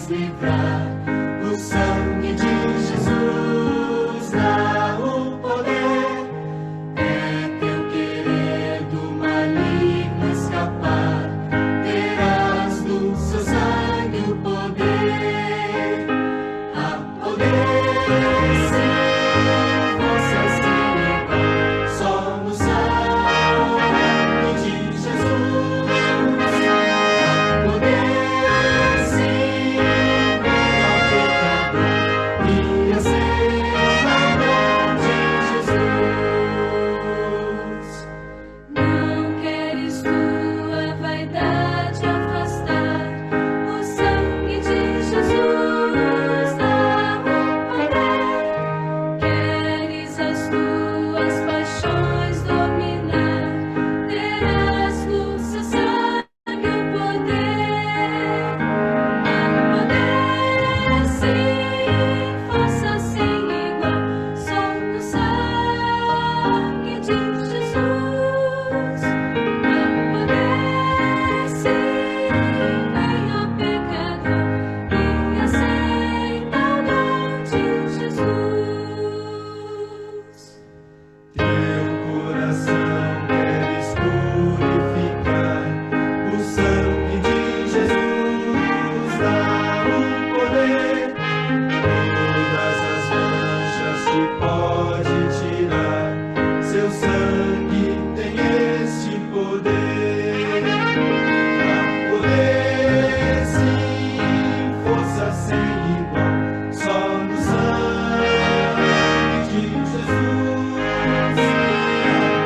nos livrar. O sangue de Jesus dá o poder. É teu querer do maligno escapar. Terás no seu sangue o poder. A poder, sim, força sem igual. Só no sangue de Jesus. A poder, sim, vem ao pecador e aceita o dom de Jesus. Não queres tua vaidade afastar, o sangue de Jesus dá o poder. Queres as tuas paixões dominar, terás no seu sangue o poder. A poder, sim, força sem igual, só no sangue de Jesus. A poder, sim, vem ao pecador e aceita o dom de Jesus. Teu coração queres purificar, o sangue de Jesus dá o poder. Todas as manchas te pode tirar, seu sangue tem este poder. A poder, sim, força sem igual, só no sangue de Jesus. A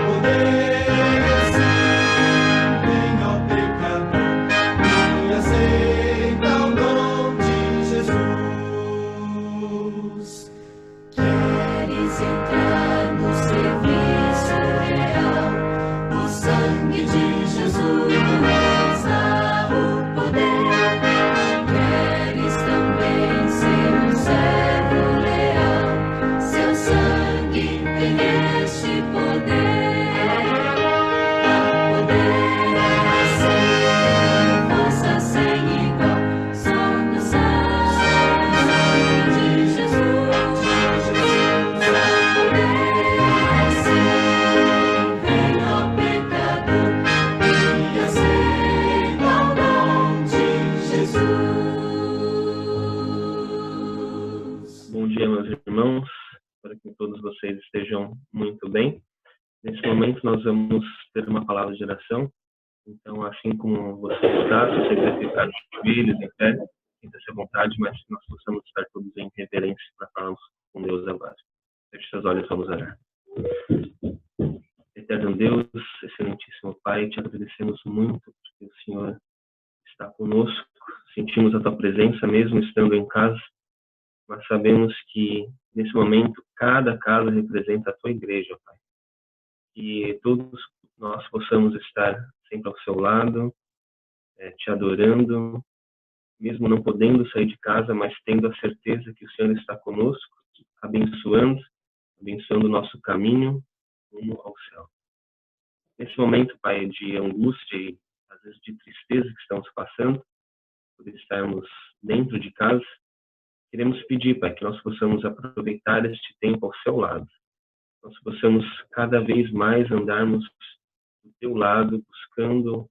poder, sim, vem ao pecador e aceita o dom de Jesus. Queres entrar no serviço real, o sangue de Jesus dá o poder. Queres também ser um servo leal, seu sangue tem este poder. A poder, sim, força sem igual, só no sangue de Jesus. A poder, sim, vem ao pecador e aceita o dom de Jesus. Bom dia, meus irmãos. Espero que todos vocês estejam muito bem. Nesse momento, nós vamos ter uma palavra de oração. Então, assim como você está, se você quiser ficar de joelhos, em pé, sinta-se à vontade, mas que nós possamos estar todos em reverência para falarmos com Deus agora. Feche seus olhos, vamos orar. Eterno Deus, excelentíssimo Pai, te agradecemos muito porque o Senhor está conosco. Sentimos a tua presença mesmo estando em casa, mas sabemos que nesse momento cada casa representa a tua igreja, Pai. Que todos nós possamos estar sempre ao seu lado, te adorando, mesmo não podendo sair de casa, mas tendo a certeza que o Senhor está conosco, abençoando o nosso caminho rumo ao céu. Nesse momento, Pai, de angústia e às vezes de tristeza que estamos passando, por estarmos dentro de casa, queremos pedir, Pai, que nós possamos aproveitar este tempo ao seu lado. Nós possamos cada vez mais andarmos do teu lado, buscando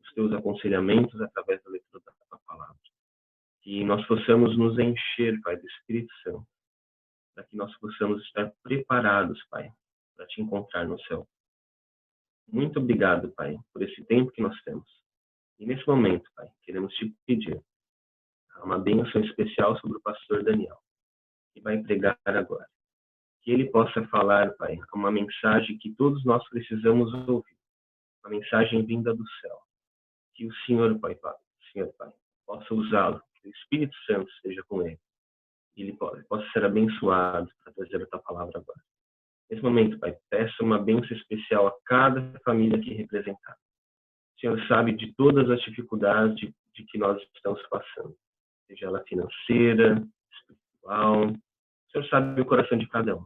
os teus aconselhamentos através da leitura da tua palavra. Que nós possamos nos encher, Pai, do Espírito Santo, para que nós possamos estar preparados, Pai, para te encontrar no céu. Muito obrigado, Pai, por esse tempo que nós temos. E nesse momento, Pai, queremos te pedir uma bênção especial sobre o pastor Daniel, que vai pregar agora. Que ele possa falar, Pai, uma mensagem que todos nós precisamos ouvir, uma mensagem vinda do céu. Que o Senhor, Pai, possa usá-lo, que o Espírito Santo esteja com ele, e ele possa ser abençoado para trazer a tua palavra agora. Nesse momento, Pai, peço uma bênção especial a cada família aqui representada. O Senhor sabe de todas as dificuldades de que nós estamos passando, seja ela financeira, espiritual. O Senhor sabe o coração de cada um.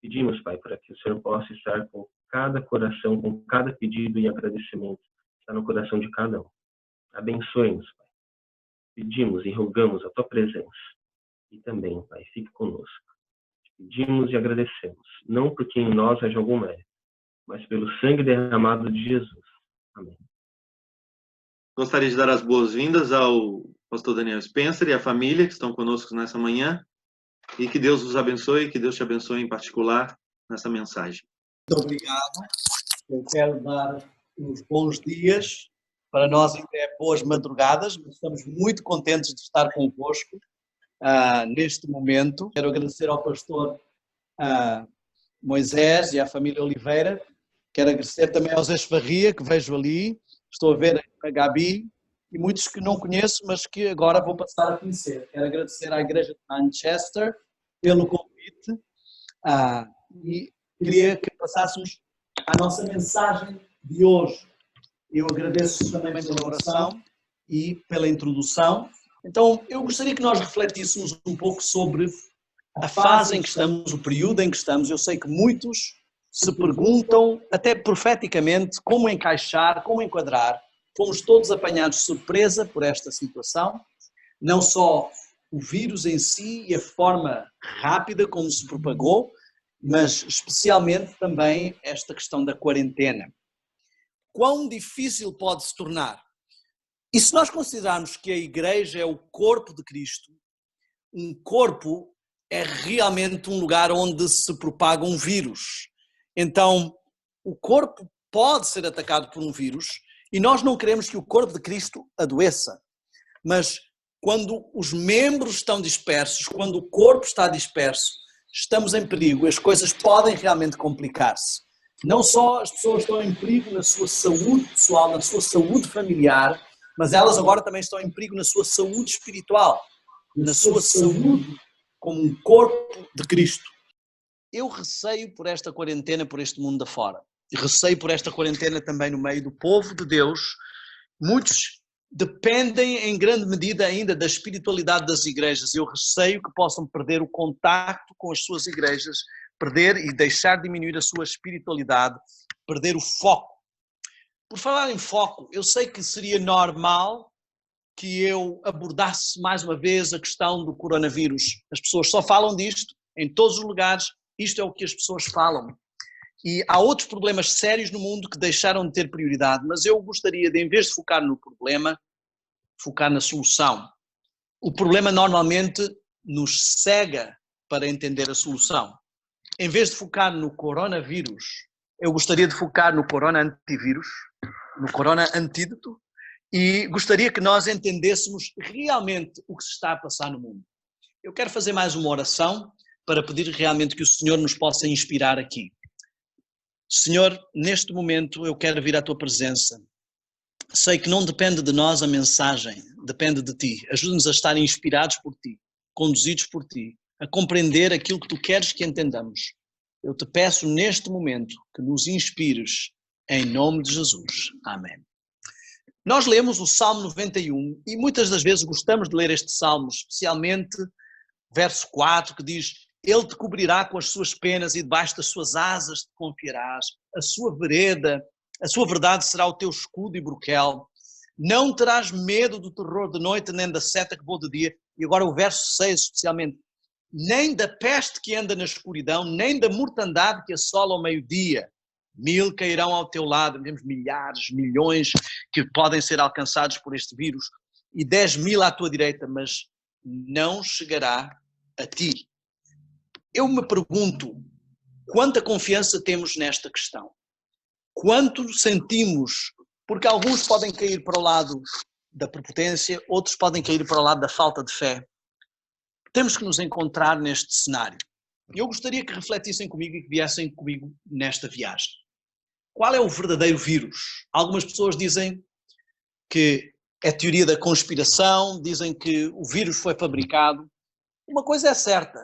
Pedimos, Pai, para que o Senhor possa estar com cada coração, com cada pedido e agradecimento que está no coração de cada um. Abençoe-nos, Pai. Pedimos e rogamos a tua presença. E também, Pai, fique conosco. Pedimos e agradecemos, não porque em nós haja algum mérito, mas pelo sangue derramado de Jesus. Amém. Gostaria de dar as boas-vindas ao pastor Daniel Spencer e à família que estão conosco nessa manhã. E que Deus os abençoe, que Deus te abençoe em particular nessa mensagem. Muito obrigado. Eu quero dar uns bons dias. Para nós ainda é boas madrugadas, mas estamos muito contentes de estar convosco neste momento. Quero agradecer ao pastor Moisés e à família Oliveira. Quero agradecer também ao Zé Esfarria, que vejo ali. Estou a ver a Gabi e muitos que não conheço, mas que agora vou passar a conhecer. Quero agradecer à Igreja de Manchester pelo convite e queria que passássemos à nossa mensagem de hoje. Eu agradeço também pela oração e pela introdução. Então, eu gostaria que nós refletíssemos um pouco sobre a fase em que estamos, o período em que estamos. Eu sei que muitos se perguntam, até profeticamente, como encaixar, como enquadrar. Fomos todos apanhados de surpresa por esta situação, não só o vírus em si e a forma rápida como se propagou, mas especialmente também esta questão da quarentena. Quão difícil pode se tornar? E se nós considerarmos que a Igreja é o corpo de Cristo, um corpo é realmente um lugar onde se propaga um vírus. Então, o corpo pode ser atacado por um vírus e nós não queremos que o corpo de Cristo adoeça. Mas quando os membros estão dispersos, quando o corpo está disperso, estamos em perigo, as coisas podem realmente complicar-se. Não só as pessoas estão em perigo na sua saúde pessoal, na sua saúde familiar, mas elas agora também estão em perigo na sua saúde espiritual, na sua saúde como um corpo de Cristo. Eu receio por esta quarentena, por este mundo afora. E receio por esta quarentena também no meio do povo de Deus. Muitos dependem em grande medida ainda da espiritualidade das igrejas. Eu receio que possam perder o contacto com as suas igrejas, perder e deixar diminuir a sua espiritualidade, perder o foco. Por falar em foco, eu sei que seria normal que eu abordasse mais uma vez a questão do coronavírus. As pessoas só falam disto em todos os lugares, isto é o que as pessoas falam. E há outros problemas sérios no mundo que deixaram de ter prioridade, mas eu gostaria de, em vez de focar no problema, focar na solução. O problema normalmente nos cega para entender a solução. Em vez de focar no coronavírus, eu gostaria de focar no corona antivírus, no corona antídoto, e gostaria que nós entendêssemos realmente o que se está a passar no mundo. Eu quero fazer mais uma oração para pedir realmente que o Senhor nos possa inspirar aqui. Senhor, neste momento eu quero vir à tua presença. Sei que não depende de nós a mensagem, depende de ti. Ajuda-nos a estar inspirados por ti, conduzidos por ti, a compreender aquilo que tu queres que entendamos. Eu te peço neste momento que nos inspires em nome de Jesus. Amém. Nós lemos o Salmo 91 e muitas das vezes gostamos de ler este Salmo, especialmente verso 4, que diz: Ele te cobrirá com as suas penas e debaixo das suas asas te confiarás. A sua vereda, a sua verdade será o teu escudo e broquel. Não terás medo do terror de noite, nem da seta que voa de dia. E agora o verso 6 especialmente. Nem da peste que anda na escuridão, nem da mortandade que assola ao meio-dia. 1000 cairão ao teu lado, vemos milhares, milhões que podem ser alcançados por este vírus, e 10.000 à tua direita, mas não chegará a ti. Eu me pergunto, quanta confiança temos nesta questão? Quanto sentimos, porque alguns podem cair para o lado da prepotência, outros podem cair para o lado da falta de fé. Temos que nos encontrar neste cenário. Eu gostaria que refletissem comigo e que viessem comigo nesta viagem. Qual é o verdadeiro vírus? Algumas pessoas dizem que é teoria da conspiração, dizem que o vírus foi fabricado. Uma coisa é certa,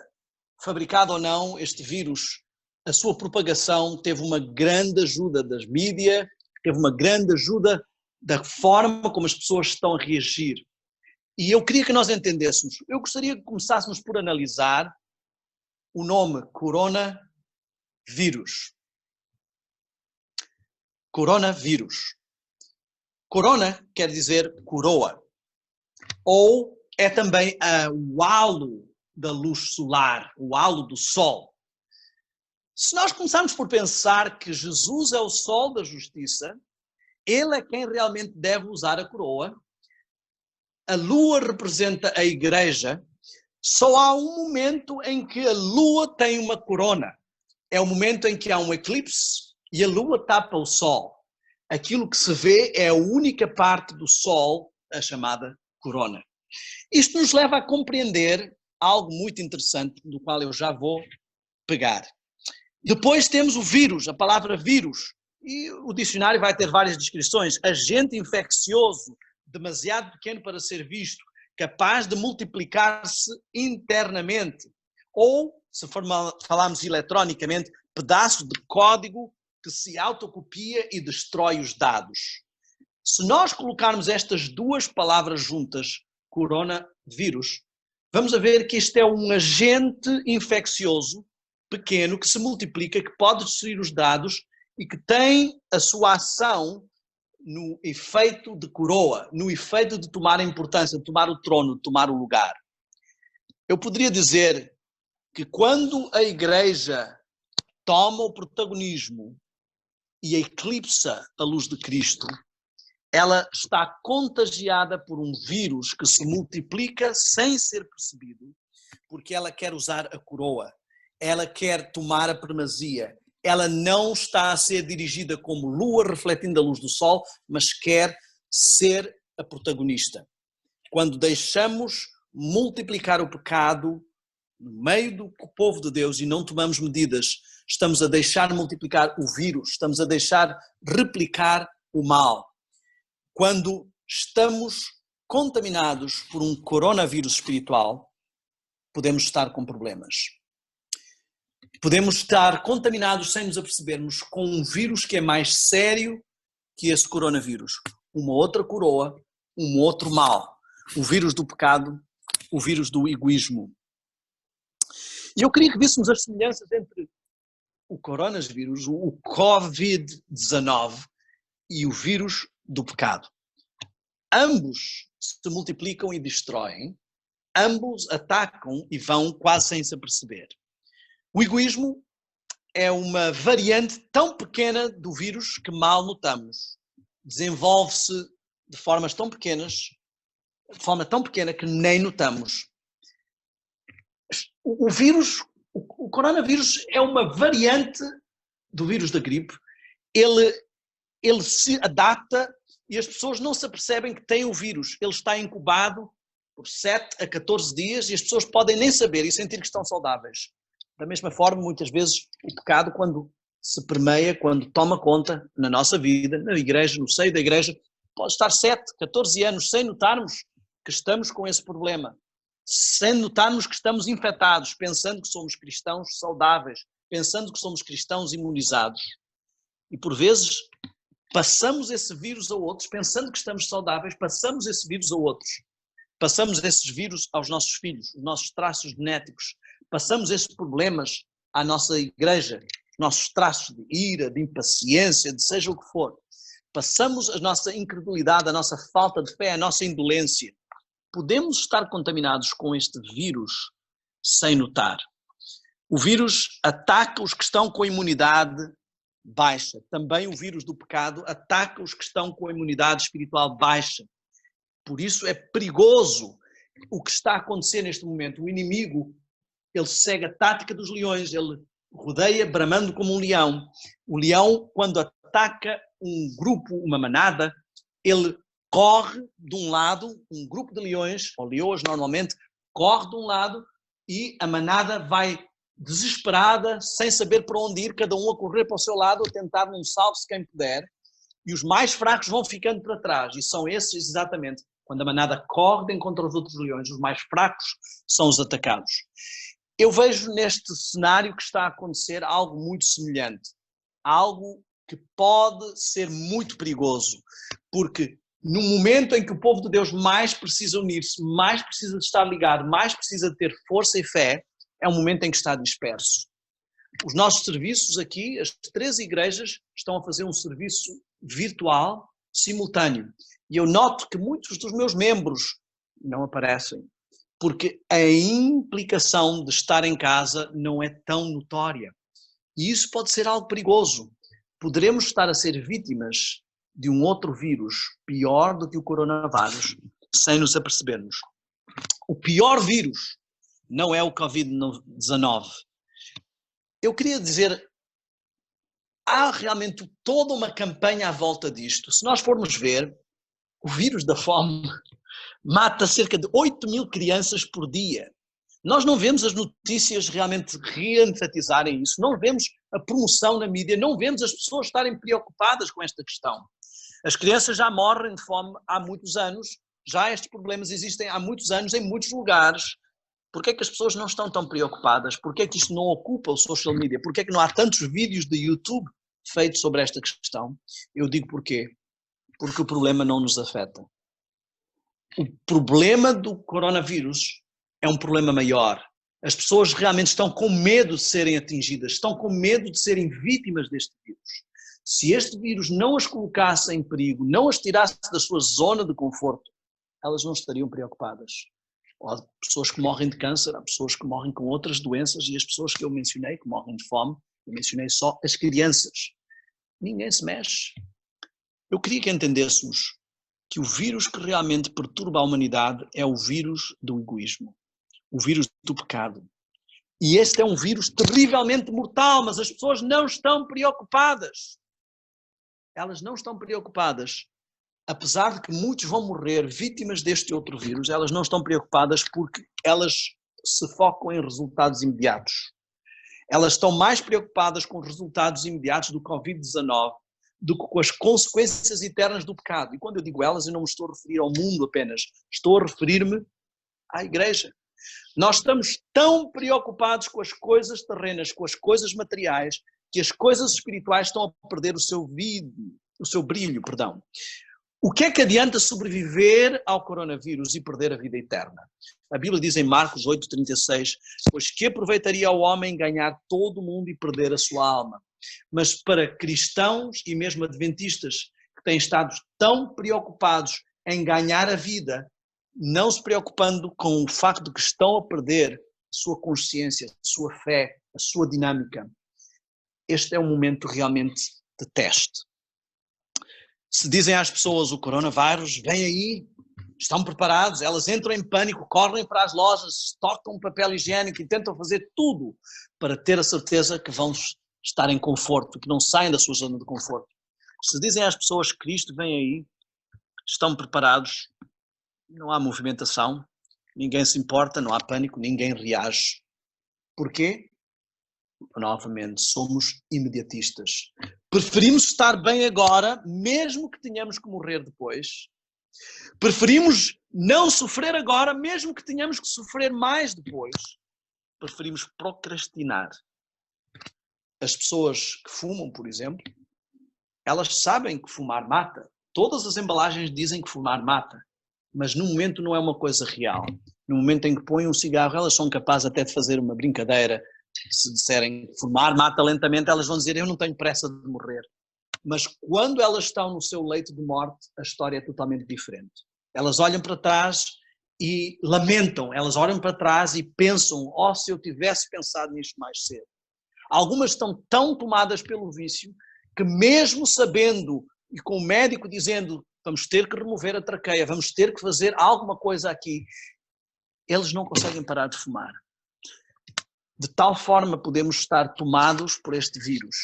fabricado ou não, este vírus, a sua propagação teve uma grande ajuda das mídias, teve uma grande ajuda da forma como as pessoas estão a reagir. E eu queria que nós entendêssemos, eu gostaria que começássemos por analisar o nome coronavírus. Coronavírus. Corona quer dizer coroa. ou é também o halo da luz solar, o halo do sol. Se nós começarmos por pensar que Jesus é o sol da justiça, ele é quem realmente deve usar a coroa, a lua representa a igreja, só há um momento em que a lua tem uma corona. É o momento em que há um eclipse e a lua tapa o sol. Aquilo que se vê é a única parte do sol, a chamada corona. Isto nos leva a compreender algo muito interessante, do qual eu já vou pegar. Depois temos o vírus, a palavra vírus, e o dicionário vai ter várias descrições. Agente infeccioso, demasiado pequeno para ser visto, capaz de multiplicar-se internamente, ou, se falarmos eletronicamente, pedaço de código que se autocopia e destrói os dados. Se nós colocarmos estas duas palavras juntas, coronavírus, vamos a ver que isto é um agente infeccioso pequeno que se multiplica, que pode destruir os dados e que tem a sua ação no efeito de coroa, no efeito de tomar a importância, de tomar o trono, de tomar o lugar. Eu poderia dizer que quando a igreja toma o protagonismo e eclipsa a luz de Cristo, ela está contagiada por um vírus que se multiplica sem ser percebido, porque ela quer usar a coroa, ela quer tomar a primazia, ela não está a ser dirigida como lua refletindo a luz do sol, mas quer ser a protagonista. Quando deixamos multiplicar o pecado no meio do povo de Deus e não tomamos medidas, estamos a deixar multiplicar o vírus, estamos a deixar replicar o mal. Quando estamos contaminados por um coronavírus espiritual, podemos estar com problemas. Podemos estar contaminados sem nos apercebermos com um vírus que é mais sério que esse coronavírus. Uma outra coroa, um outro mal. O vírus do pecado, o vírus do egoísmo. E eu queria que víssemos as semelhanças entre o coronavírus, o Covid-19 e o vírus do pecado. Ambos se multiplicam e destroem, ambos atacam e vão quase sem se aperceber. O egoísmo é uma variante tão pequena do vírus que mal notamos. Desenvolve-se de formas tão pequenas, de forma tão pequena que nem notamos. O coronavírus é uma variante do vírus da gripe. Ele se adapta e as pessoas não se apercebem que têm o vírus. Ele está incubado por 7 a 14 dias e as pessoas podem nem saber e sentir que estão saudáveis. Da mesma forma, muitas vezes, o pecado, quando se permeia, quando toma conta na nossa vida, na igreja, no seio da igreja, pode estar 7, 14 anos sem notarmos que estamos com esse problema, sem notarmos que estamos infectados, pensando que somos cristãos saudáveis, pensando que somos cristãos imunizados. E por vezes passamos esse vírus a outros, pensando que estamos saudáveis, passamos esse vírus a outros. Passamos esses vírus aos nossos filhos, os nossos traços genéticos. Passamos esses problemas à nossa igreja, os nossos traços de ira, de impaciência, de seja o que for. Passamos a nossa incredulidade, a nossa falta de fé, a nossa indolência. Podemos estar contaminados com este vírus sem notar. O vírus ataca os que estão com a imunidade baixa. Também o vírus do pecado ataca os que estão com a imunidade espiritual baixa. Por isso é perigoso o que está a acontecer neste momento. O inimigo, ele segue a tática dos leões, ele rodeia bramando como um leão. O leão, quando ataca um grupo, uma manada, ele corre de um lado, um grupo de leões, ou leoas normalmente, corre de um lado e a manada vai desesperada, sem saber para onde ir, cada um a correr para o seu lado, a tentar num salve-se quem puder, e os mais fracos vão ficando para trás, e são esses exatamente, quando a manada corre de encontro aos outros leões, os mais fracos são os atacados. Eu vejo neste cenário que está a acontecer algo muito semelhante, algo que pode ser muito perigoso, porque no momento em que o povo de Deus mais precisa unir-se, mais precisa de estar ligado, mais precisa de ter força e fé, é um momento em que está disperso. Os nossos serviços aqui, as 3 igrejas, estão a fazer um serviço virtual simultâneo. E eu noto que muitos dos meus membros não aparecem. Porque a implicação de estar em casa não é tão notória. E isso pode ser algo perigoso. Poderemos estar a ser vítimas de um outro vírus pior do que o coronavírus, sem nos apercebermos. O pior vírus não é o Covid-19. Eu queria dizer, há realmente toda uma campanha à volta disto. Se nós formos ver, o vírus da fome mata cerca de 8.000 crianças por dia. Nós não vemos as notícias realmente reenfatizarem isso, não vemos a promoção na mídia, não vemos as pessoas estarem preocupadas com esta questão. As crianças já morrem de fome há muitos anos, já estes problemas existem há muitos anos em muitos lugares. Por que é que as pessoas não estão tão preocupadas? Por que é que isto não ocupa o social media? Por que é que não há tantos vídeos de YouTube feitos sobre esta questão? Eu digo porquê. Porque o problema não nos afeta. O problema do coronavírus é um problema maior. As pessoas realmente estão com medo de serem atingidas, estão com medo de serem vítimas deste vírus. Se este vírus não as colocasse em perigo, não as tirasse da sua zona de conforto, elas não estariam preocupadas. Há pessoas que morrem de câncer, há pessoas que morrem com outras doenças e as pessoas que eu mencionei que morrem de fome, eu mencionei só as crianças. Ninguém se mexe. Eu queria que entendêssemos que o vírus que realmente perturba a humanidade é o vírus do egoísmo, o vírus do pecado. E este é um vírus terrivelmente mortal, mas as pessoas não estão preocupadas. Elas não estão preocupadas. Apesar de que muitos vão morrer vítimas deste outro vírus, elas não estão preocupadas porque elas se focam em resultados imediatos. Elas estão mais preocupadas com os resultados imediatos do Covid-19 do que com as consequências eternas do pecado. E quando eu digo elas, eu não me estou a referir ao mundo apenas, estou a referir-me à igreja. Nós estamos tão preocupados com as coisas terrenas, com as coisas materiais, que as coisas espirituais estão a perder o seu brilho. O que é que adianta sobreviver ao coronavírus e perder a vida eterna? A Bíblia diz em Marcos 8,36, pois que aproveitaria ao homem ganhar todo o mundo e perder a sua alma? Mas para cristãos e mesmo adventistas que têm estado tão preocupados em ganhar a vida, não se preocupando com o facto de que estão a perder a sua consciência, a sua fé, a sua dinâmica, este é um momento realmente de teste. Se dizem às pessoas o coronavírus vem aí, estão preparados, elas entram em pânico, correm para as lojas, tocam papel higiênico e tentam fazer tudo para ter a certeza que vão estar em conforto, que não saem da sua zona de conforto. Se dizem às pessoas que Cristo vem aí, estão preparados, não há movimentação, ninguém se importa, não há pânico, ninguém reage. Porquê? Novamente, somos imediatistas. Preferimos estar bem agora, mesmo que tenhamos que morrer depois. Preferimos não sofrer agora, mesmo que tenhamos que sofrer mais depois. Preferimos procrastinar. As pessoas que fumam, por exemplo, elas sabem que fumar mata. Todas as embalagens dizem que fumar mata. Mas no momento não é uma coisa real. No momento em que põem um cigarro, elas são capazes até de fazer uma brincadeira. Se disserem que fumar mata lentamente, elas vão dizer, eu não tenho pressa de morrer. Mas quando elas estão no seu leito de morte, a história é totalmente diferente. Elas olham para trás e lamentam, elas olham para trás e pensam, se eu tivesse pensado nisto mais cedo. Algumas estão tão tomadas pelo vício que mesmo sabendo e com o médico dizendo vamos ter que remover a traqueia, vamos ter que fazer alguma coisa aqui, eles não conseguem parar de fumar. De tal forma podemos estar tomados por este vírus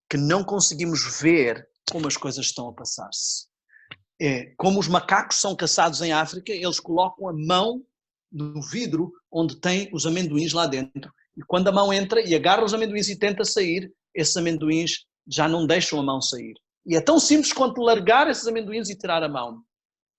que não conseguimos ver como as coisas estão a passar-se. Como os macacos são caçados em África, eles colocam a mão no vidro onde tem os amendoins lá dentro. E quando a mão entra e agarra os amendoins e tenta sair, esses amendoins já não deixam a mão sair. E é tão simples quanto largar esses amendoins e tirar a mão.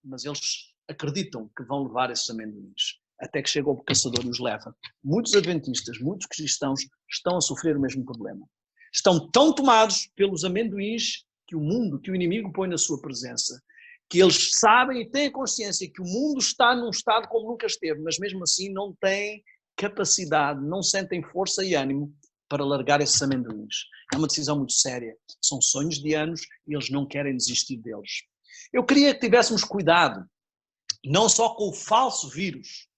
Mas eles acreditam que vão levar esses amendoins. Até que chega o caçador e os leva. Muitos adventistas, muitos cristãos estão a sofrer o mesmo problema. Estão tão tomados pelos amendoins que o mundo, que o inimigo põe na sua presença, que eles sabem e têm a consciência que o mundo está num estado como nunca esteve, mas mesmo assim não têm capacidade, não sentem força e ânimo para largar esses amendoins. É uma decisão muito séria. São sonhos de anos e eles não querem desistir deles. Eu queria que tivéssemos cuidado não só com o falso vírus,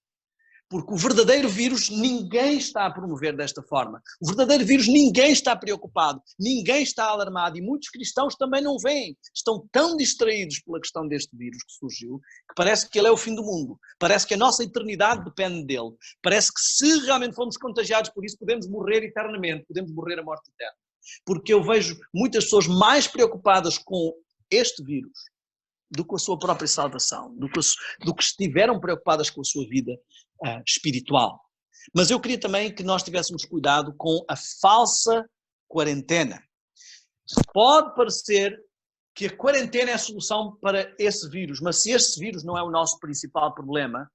porque o verdadeiro vírus ninguém está a promover desta forma. O verdadeiro vírus ninguém está preocupado, ninguém está alarmado e muitos cristãos também não veem. Estão tão distraídos pela questão deste vírus que surgiu que parece que ele é o fim do mundo. Parece que a nossa eternidade depende dele. Parece que se realmente formos contagiados por isso podemos morrer eternamente, podemos morrer a morte eterna. Porque eu vejo muitas pessoas mais preocupadas com este vírus do que com a sua própria salvação, do que estiveram preocupadas com a sua vida espiritual. Mas eu queria também que nós tivéssemos cuidado com a falsa quarentena. Pode parecer que a quarentena é a solução para esse vírus, mas se esse vírus não é o nosso principal problema,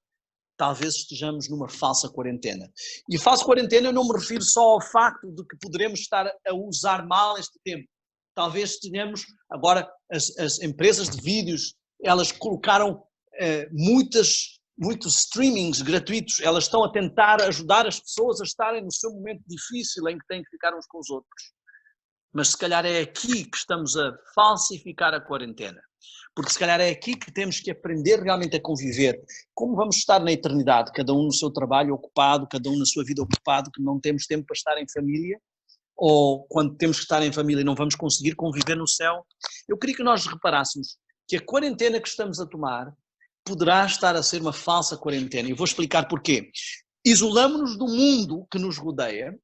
talvez estejamos numa falsa quarentena. E falsa quarentena eu não me refiro só ao facto de que poderemos estar a usar mal este tempo. Talvez tenhamos, agora as empresas de vídeos, elas colocaram muitos streamings gratuitos, elas estão a tentar ajudar as pessoas a estarem no seu momento difícil em que têm que ficar uns com os outros. Mas se calhar é aqui que estamos a falsificar a quarentena. Porque se calhar é aqui que temos que aprender realmente a conviver. Como vamos estar na eternidade, cada um no seu trabalho ocupado, cada um na sua vida ocupado, que não temos tempo para estar em família, ou quando temos que estar em família e não vamos conseguir conviver no céu. Eu queria que nós reparássemos que a quarentena que estamos a tomar poderá estar a ser uma falsa quarentena. E vou explicar porquê. Isolamos-nos do mundo que nos rodeia,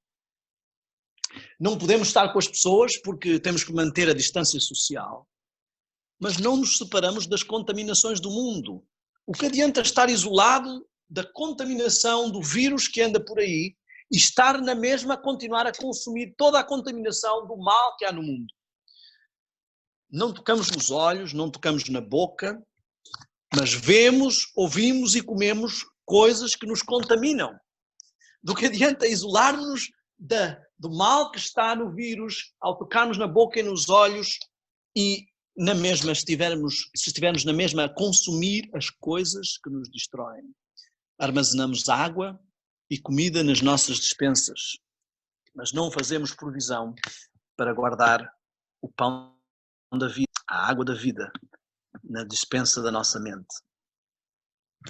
não podemos estar com as pessoas porque temos que manter a distância social, mas não nos separamos das contaminações do mundo. O que adianta estar isolado da contaminação do vírus que anda por aí e estar na mesma a continuar a consumir toda a contaminação do mal que há no mundo? Não tocamos nos olhos, não tocamos na boca, mas vemos, ouvimos e comemos coisas que nos contaminam. Do que adianta isolar-nos do mal que está no vírus ao tocarmos na boca e nos olhos e na mesma, se estivermos na mesma a consumir as coisas que nos destroem. Armazenamos água e comida nas nossas despensas, mas não fazemos provisão para guardar o pão da vida, a água da vida, na despensa da nossa mente.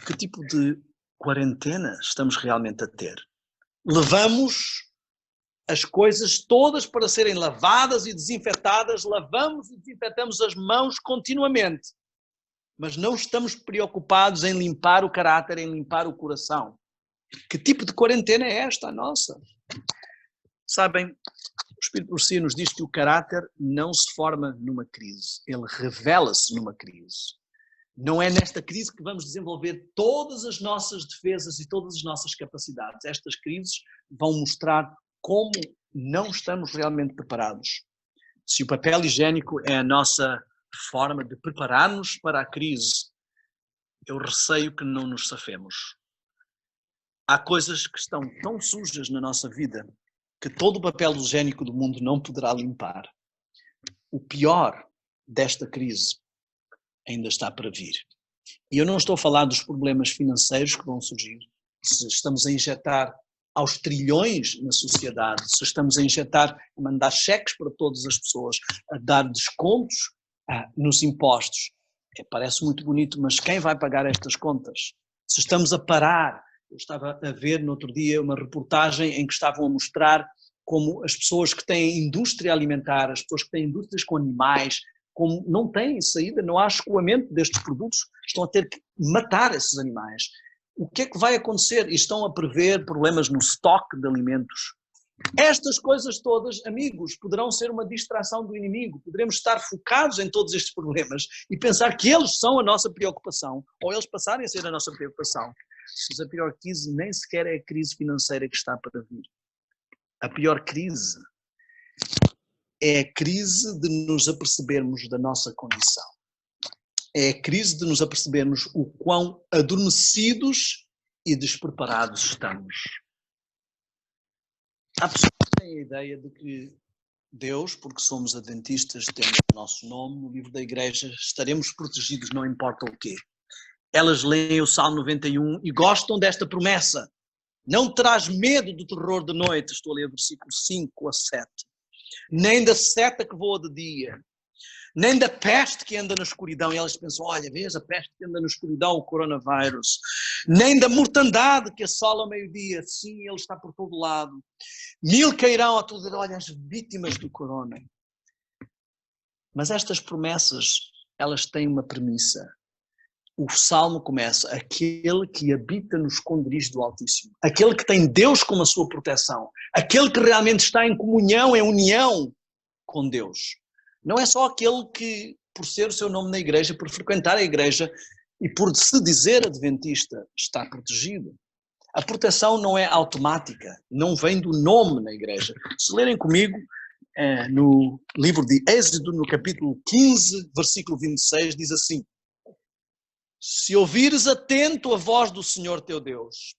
Que tipo de quarentena estamos realmente a ter? Levamos as coisas todas para serem lavadas e desinfetadas, lavamos e desinfetamos as mãos continuamente, mas não estamos preocupados em limpar o caráter, em limpar o coração. Que tipo de quarentena é esta a nossa? Sabem, o Espírito por si nos diz que o caráter não se forma numa crise, ele revela-se numa crise. Não é nesta crise que vamos desenvolver todas as nossas defesas e todas as nossas capacidades. Estas crises vão mostrar como não estamos realmente preparados. Se o papel higiênico é a nossa forma de preparar-nos para a crise, eu receio que não nos safemos. Há coisas que estão tão sujas na nossa vida que todo o papel higiênico do mundo não poderá limpar. O pior desta crise ainda está para vir. E eu não estou a falar dos problemas financeiros que vão surgir. Se estamos a injetar aos trilhões na sociedade, se estamos a injetar, a mandar cheques para todas as pessoas, a dar descontos nos impostos. Parece muito bonito, mas quem vai pagar estas contas? Se estamos a parar, eu estava a ver no outro dia uma reportagem em que estavam a mostrar como as pessoas que têm indústria alimentar, as pessoas que têm indústrias com animais, como não têm saída, não há escoamento destes produtos, estão a ter que matar esses animais. O que é que vai acontecer? E estão a prever problemas no estoque de alimentos. Estas coisas todas, amigos, poderão ser uma distração do inimigo. Poderemos estar focados em todos estes problemas e pensar que eles são a nossa preocupação, ou eles passarem a ser a nossa preocupação. Mas a pior crise nem sequer é a crise financeira que está para vir. A pior crise é a crise de nos apercebermos da nossa condição. É a crise de nos apercebermos o quão adormecidos e despreparados estamos. Há pessoas que têm a ideia de que Deus, porque somos adventistas, temos o nosso nome no livro da igreja, estaremos protegidos não importa o quê. Elas leem o Salmo 91 e gostam desta promessa. Não terás medo do terror de noite, estou a ler versículo 5 a 7. Nem da seta que voa de dia. nem da peste que anda na escuridão. E elas pensam, olha, vês a peste que anda na escuridão, o coronavírus. Nem da mortandade que assola ao meio-dia. Sim, ele está por todo lado. 1000 cairão a todo lado, olha, as vítimas do corona. Mas estas promessas, elas têm uma premissa. O Salmo começa, aquele que habita no esconderijo do Altíssimo, aquele que tem Deus como a sua proteção, aquele que realmente está em comunhão, em união com Deus. Não é só aquele que, por ser o seu nome na igreja, por frequentar a igreja e por se dizer adventista, está protegido. A proteção não é automática, não vem do nome na igreja. Se lerem comigo, no livro de Êxodo, no capítulo 15, versículo 26, diz assim: se ouvires atento a voz do Senhor teu Deus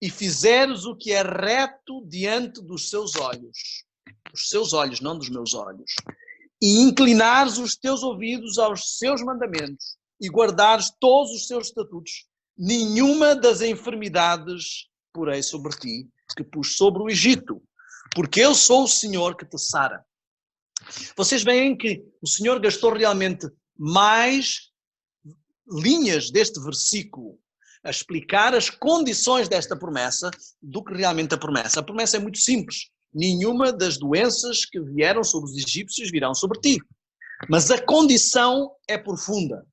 e fizeres o que é reto diante dos seus olhos, não dos meus olhos, e inclinares os teus ouvidos aos seus mandamentos e guardares todos os seus estatutos, nenhuma das enfermidades porei sobre ti que pus sobre o Egito, porque eu sou o Senhor que te sara. Vocês veem que o Senhor gastou realmente mais linhas deste versículo a explicar as condições desta promessa do que realmente a promessa. A promessa é muito simples. Nenhuma das doenças que vieram sobre os egípcios virão sobre ti. Mas a condição é profunda.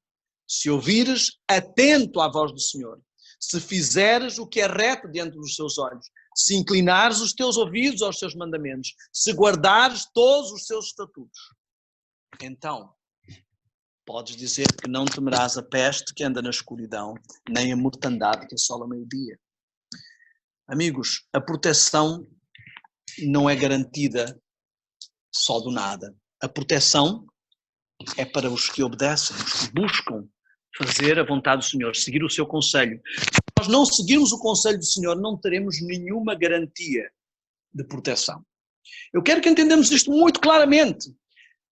Se ouvires atento à voz do Senhor, se fizeres o que é reto diante dos seus olhos, se inclinares os teus ouvidos aos seus mandamentos, se guardares todos os seus estatutos, então podes dizer que não temerás a peste que anda na escuridão, nem a mortandade que assola ao meio-dia. Amigos, a proteção não é garantida só do nada. A proteção é para os que obedecem, os que buscam fazer a vontade do Senhor, seguir o seu conselho. Se nós não seguirmos o conselho do Senhor, não teremos nenhuma garantia de proteção. Eu quero que entendamos isto muito claramente.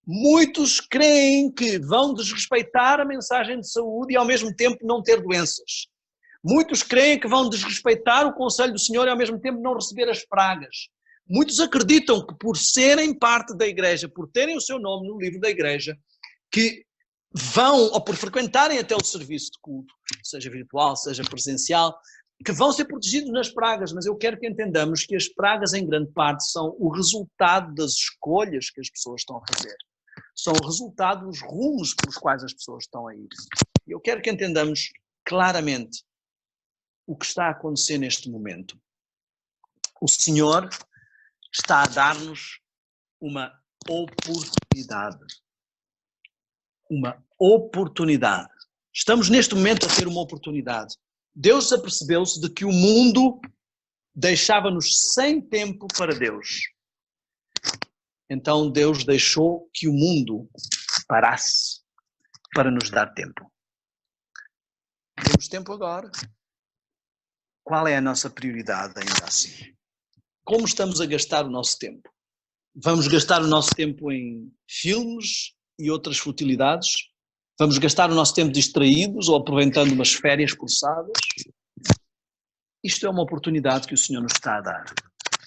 Muitos creem que vão desrespeitar a mensagem de saúde e ao mesmo tempo não ter doenças. Muitos creem que vão desrespeitar o conselho do Senhor e ao mesmo tempo não receber as pragas. Muitos acreditam que por serem parte da igreja, por terem o seu nome no livro da igreja, que vão, ou por frequentarem até o serviço de culto, seja virtual, seja presencial, que vão ser protegidos nas pragas, mas eu quero que entendamos que as pragas em grande parte são o resultado das escolhas que as pessoas estão a fazer. São o resultado dos rumos pelos quais as pessoas estão a ir. E eu quero que entendamos claramente o que está a acontecer neste momento. O Senhor está a dar-nos uma oportunidade. Uma oportunidade. Estamos neste momento a ter uma oportunidade. Deus apercebeu-se de que o mundo deixava-nos sem tempo para Deus. Então Deus deixou que o mundo parasse para nos dar tempo. Temos tempo agora. Qual é a nossa prioridade ainda assim? Como estamos a gastar o nosso tempo? Vamos gastar o nosso tempo em filmes e outras futilidades? Vamos gastar o nosso tempo distraídos ou aproveitando umas férias forçadas? Isto é uma oportunidade que o Senhor nos está a dar.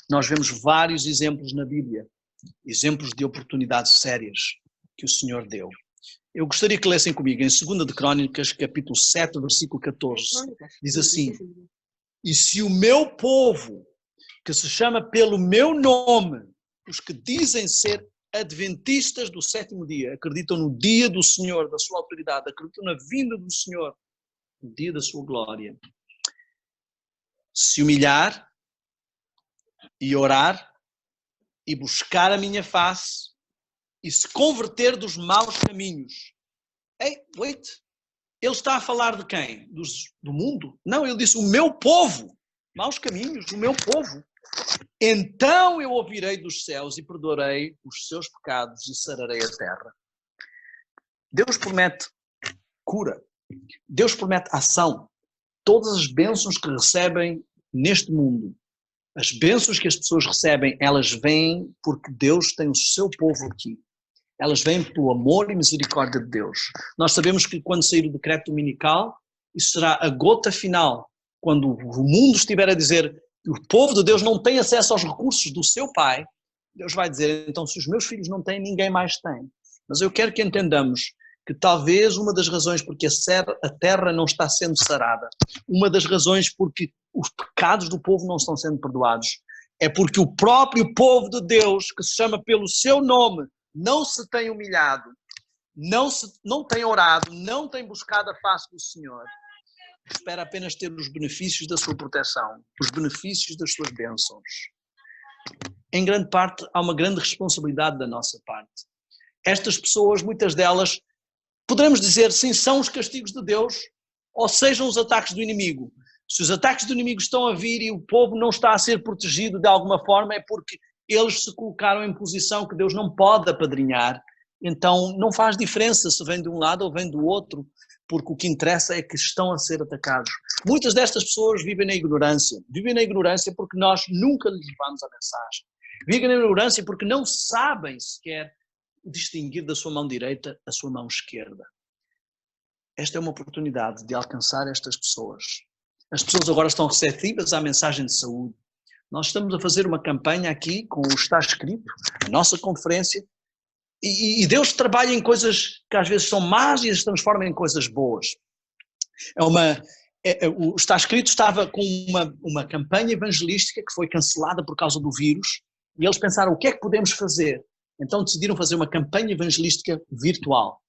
Nós vemos vários exemplos na Bíblia, exemplos de oportunidades sérias que o Senhor deu. Eu gostaria que lessem comigo em 2 de Crônicas, capítulo 7, versículo 14. Diz assim: e se o meu povo, que se chama pelo meu nome, os que dizem ser adventistas do sétimo dia, acreditam no dia do Senhor, da sua autoridade, acreditam na vinda do Senhor, no dia da sua glória, se humilhar e orar e buscar a minha face e se converter dos maus caminhos. Ei, wait, ele está a falar de quem? Do mundo? Não, ele disse o meu povo, maus caminhos, o meu povo. Então eu ouvirei dos céus e perdoarei os seus pecados e sararei a terra. Deus promete cura. Deus promete ação. Todas as bênçãos que recebem neste mundo, as bênçãos que as pessoas recebem, elas vêm porque Deus tem o seu povo aqui. Elas vêm pelo amor e misericórdia de Deus. Nós sabemos que quando sair o decreto dominical, isso será a gota final. Quando o mundo estiver a dizer que o povo de Deus não tem acesso aos recursos do seu Pai, Deus vai dizer, então se os meus filhos não têm, ninguém mais tem. Mas eu quero que entendamos que talvez uma das razões porque a terra não está sendo sarada, uma das razões porque os pecados do povo não estão sendo perdoados, é porque o próprio povo de Deus, que se chama pelo seu nome, não se tem humilhado, não tem orado, não tem buscado a face do Senhor. Espera apenas ter os benefícios da sua proteção, os benefícios das suas bênçãos. Em grande parte, há uma grande responsabilidade da nossa parte. Estas pessoas, muitas delas, poderemos dizer, sim, são os castigos de Deus, ou sejam os ataques do inimigo. Se os ataques do inimigo estão a vir e o povo não está a ser protegido de alguma forma, é porque eles se colocaram em posição que Deus não pode apadrinhar. Então não faz diferença se vem de um lado ou vem do outro, porque o que interessa é que estão a ser atacados. Muitas destas pessoas vivem na ignorância porque nós nunca lhes levamos a mensagem. Vivem na ignorância porque não sabem sequer distinguir da sua mão direita a sua mão esquerda. Esta é uma oportunidade de alcançar estas pessoas. As pessoas agora estão receptivas à mensagem de saúde. Nós estamos a fazer uma campanha aqui com o Está Escrito, a nossa conferência, e Deus trabalha em coisas que às vezes são más e as transforma em coisas boas. O Está Escrito estava com uma campanha evangelística que foi cancelada por causa do vírus, e eles pensaram, o que é que podemos fazer? Então decidiram fazer uma campanha evangelística virtual.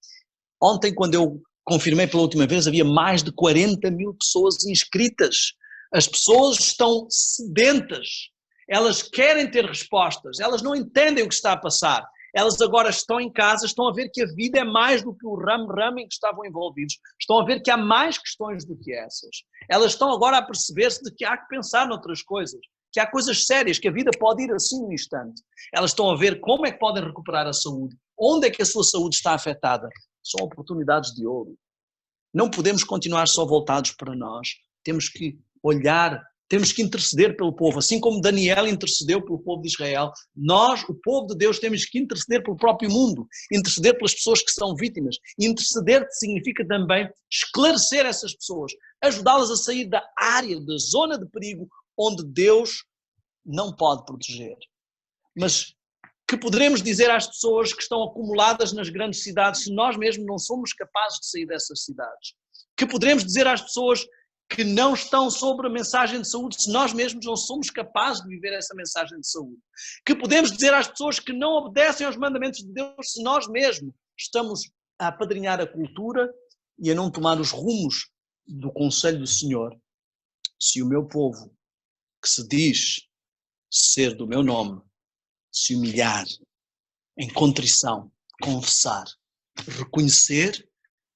Ontem, quando eu confirmei pela última vez, havia mais de 40 mil pessoas inscritas. As pessoas estão sedentas, elas querem ter respostas, elas não entendem o que está a passar. Elas agora estão em casa, estão a ver que a vida é mais do que o ramo em que estavam envolvidos. Estão a ver que há mais questões do que essas. Elas estão agora a perceber-se de que há que pensar noutras coisas, que há coisas sérias, que a vida pode ir assim num instante. Elas estão a ver como é que podem recuperar a saúde, onde é que a sua saúde está afetada. São oportunidades de ouro. Não podemos continuar só voltados para nós. Temos que olhar, temos que interceder pelo povo, assim como Daniel intercedeu pelo povo de Israel. Nós, o povo de Deus, temos que interceder pelo próprio mundo, interceder pelas pessoas que são vítimas. Interceder significa também esclarecer essas pessoas, ajudá-las a sair da área, da zona de perigo, onde Deus não pode proteger. Mas que poderemos dizer às pessoas que estão acumuladas nas grandes cidades se nós mesmos não somos capazes de sair dessas cidades? Que poderemos dizer às pessoas que não estão sobre a mensagem de saúde se nós mesmos não somos capazes de viver essa mensagem de saúde? Que podemos dizer às pessoas que não obedecem aos mandamentos de Deus se nós mesmos estamos a apadrinhar a cultura e a não tomar os rumos do conselho do Senhor? Se o meu povo, que se diz ser do meu nome, se humilhar em contrição, confessar, reconhecer,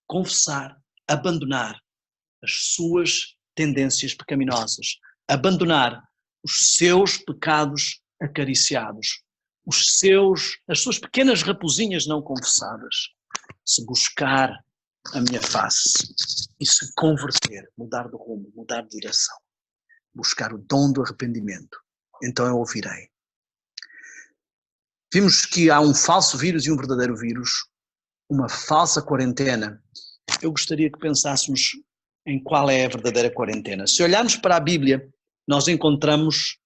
confessar, abandonar as suas tendências pecaminosas, abandonar os seus pecados acariciados, as suas pequenas raposinhas não confessadas, se buscar a minha face e se converter, mudar de rumo, mudar de direção, buscar o dom do arrependimento, então eu ouvirei. Vimos que há um falso vírus e um verdadeiro vírus, uma falsa quarentena. Eu gostaria que pensássemos em qual é a verdadeira quarentena. Se olharmos para a Bíblia, nós encontramos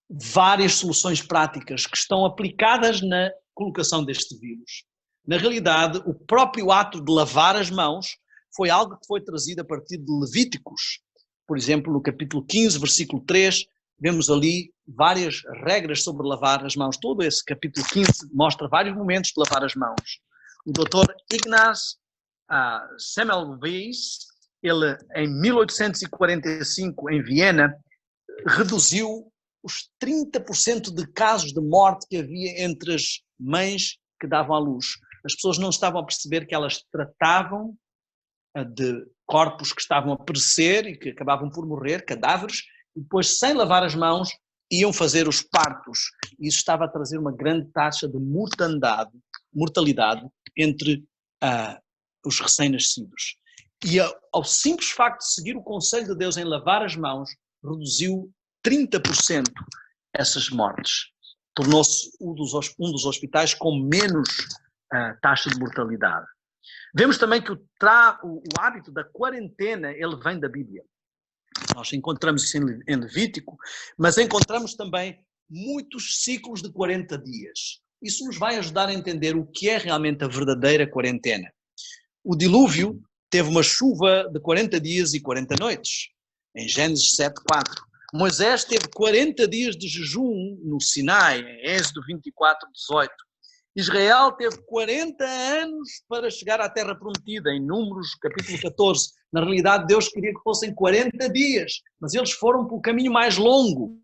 várias soluções práticas que estão aplicadas na colocação deste vírus. Na realidade, o próprio ato de lavar as mãos foi algo que foi trazido a partir de Levíticos. Por exemplo, no capítulo 15, versículo 3, vemos ali várias regras sobre lavar as mãos. Todo esse capítulo 15 mostra vários momentos de lavar as mãos. O Dr. Ignaz Semmelweis, ele em 1845 em Viena reduziu os 30% de casos de morte que havia entre as mães que davam à luz. As pessoas não estavam a perceber que elas tratavam de corpos que estavam a perecer e que acabavam por morrer, cadáveres, e depois, sem lavar as mãos, iam fazer os partos. E isso estava a trazer uma grande taxa de mortalidade entre os recém-nascidos. E ao simples facto de seguir o conselho de Deus em lavar as mãos, reduziu 30% essas mortes. Tornou-se um dos hospitais com menos taxa de mortalidade. Vemos também que o hábito da quarentena, ele vem da Bíblia. Nós encontramos isso em Levítico, mas encontramos também muitos ciclos de 40 dias. Isso nos vai ajudar a entender o que é realmente a verdadeira quarentena. O dilúvio teve uma chuva de 40 dias e 40 noites, em Gênesis 7:4. Moisés teve 40 dias de jejum no Sinai, em Êxodo 24:18. Israel teve 40 anos para chegar à Terra Prometida, em Números capítulo 14. Na realidade, Deus queria que fossem 40 dias, mas eles foram pelo caminho mais longo.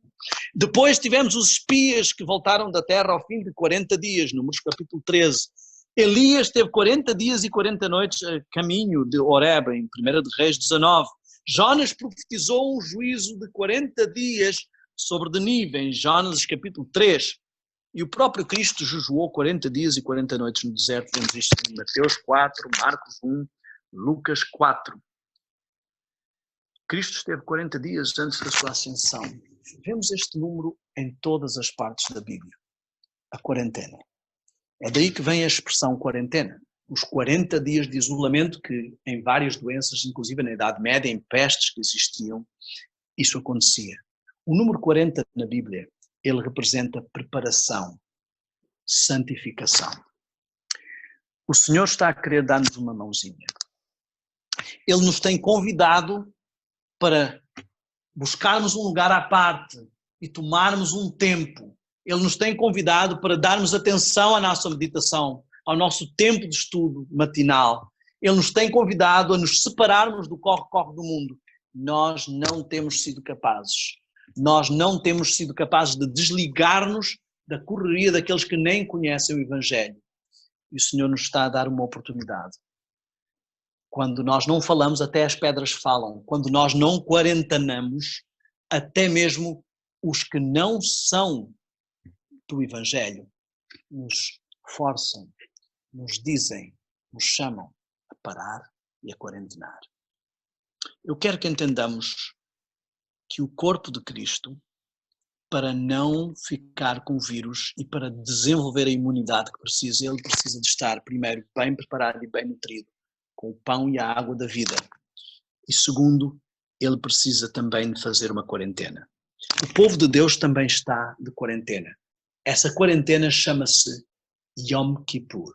Depois tivemos os espias que voltaram da terra ao fim de 40 dias, Números capítulo 13. Elias teve 40 dias e 40 noites a caminho de Horebe, em 1 de Reis 19. Jonas profetizou um juízo de 40 dias sobre Nínive, em Jonas capítulo 3. E o próprio Cristo jejuou 40 dias e 40 noites no deserto. Temos isto em Mateus 4, Marcos 1, Lucas 4. Cristo esteve 40 dias antes da sua ascensão. Vemos este número em todas as partes da Bíblia. A quarentena. É daí que vem a expressão quarentena. Os 40 dias de isolamento que em várias doenças, inclusive na Idade Média, em pestes que existiam, isso acontecia. O número 40 na Bíblia, ele representa preparação, santificação. O Senhor está a querer dar-nos uma mãozinha. Ele nos tem convidado para buscarmos um lugar à parte e tomarmos um tempo. Ele nos tem convidado para darmos atenção à nossa meditação, ao nosso tempo de estudo matinal. Ele nos tem convidado a nos separarmos do corre-corre do mundo. Nós não temos sido capazes. Nós não temos sido capazes de desligar-nos da correria daqueles que nem conhecem o Evangelho. E o Senhor nos está a dar uma oportunidade. Quando nós não falamos, até as pedras falam. Quando nós não quarentenamos, até mesmo os que não são do Evangelho nos forçam, nos dizem, nos chamam a parar e a quarentenar. Eu quero que entendamos que o corpo de Cristo, para não ficar com o vírus e para desenvolver a imunidade que precisa, ele precisa de estar, primeiro, bem preparado e bem nutrido, com o pão e a água da vida. E segundo, ele precisa também de fazer uma quarentena. O povo de Deus também está de quarentena. Essa quarentena chama-se Yom Kippur.